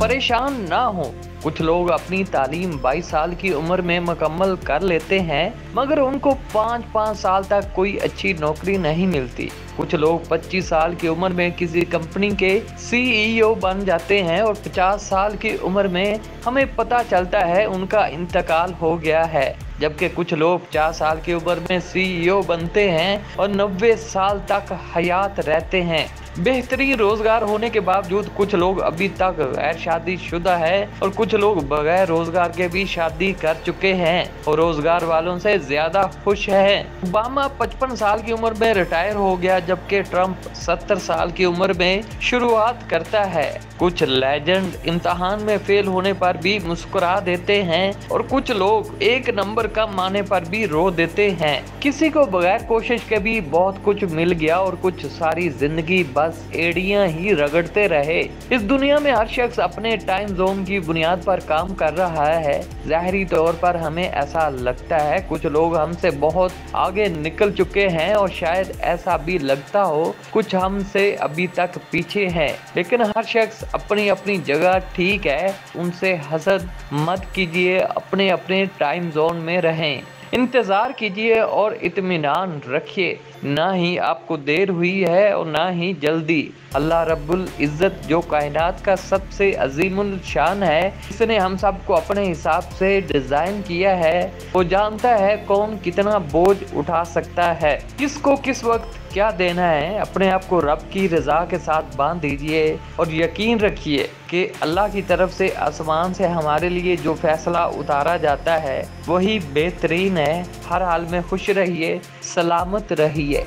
परेशान ना हो। कुछ लोग अपनी तालीम 22 साल की उम्र में मुकम्मल कर लेते हैं, मगर उनको 5-5 साल तक कोई अच्छी नौकरी नहीं मिलती। कुछ लोग 25 साल की उम्र में किसी कंपनी के CEO बन जाते हैं और 50 साल की उम्र में हमें पता चलता है उनका इंतकाल हो गया है। जबकि कुछ लोग 50 साल की उम्र में CEO बनते हैं और 90 साल तक हयात रहते हैं। बेहतरीन रोजगार होने के बावजूद कुछ लोग अभी तक गैर शादीशुदा है और कुछ लोग बगैर रोजगार के भी शादी कर चुके हैं और रोजगार वालों से ज्यादा खुश है। ओबामा 55 साल की उम्र में रिटायर हो गया, जबकि ट्रंप 70 साल की उम्र में शुरुआत करता है। कुछ लेजेंड इम्तहान में फेल होने पर भी मुस्कुरा देते हैं और कुछ लोग एक नंबर कम आने पर भी रो देते हैं। किसी को बगैर कोशिश के भी बहुत कुछ मिल गया और कुछ सारी जिंदगी बस एड़ियां ही रगड़ते रहे। इस दुनिया में हर शख्स अपने टाइम जोन की बुनियाद पर काम कर रहा है। ज़ाहिरी तौर पर हमें ऐसा लगता है कुछ लोग हमसे बहुत आगे निकल चुके हैं और शायद ऐसा भी लगता हो कुछ हमसे अभी तक पीछे हैं, लेकिन हर शख्स अपनी अपनी जगह ठीक है। उनसे हसद मत कीजिए, अपने अपने टाइम जोन में रहें। इंतज़ार कीजिए और इत्मीनान रखिए, ना ही आपको देर हुई है और ना ही जल्दी। अल्लाह रब्बुल इज़्ज़त जो कायनात का सबसे अजीमुल शान है, इसने हम सबको अपने हिसाब से डिज़ाइन किया है। वो जानता है कौन कितना बोझ उठा सकता है, किसको किस वक्त क्या देना है। अपने आप को रब की रज़ा के साथ बांध दीजिए और यकीन रखिए कि अल्लाह की तरफ से आसमान से हमारे लिए जो फैसला उतारा जाता है वही बेहतरीन है। हर हाल में खुश रहिए, सलामत रहिए।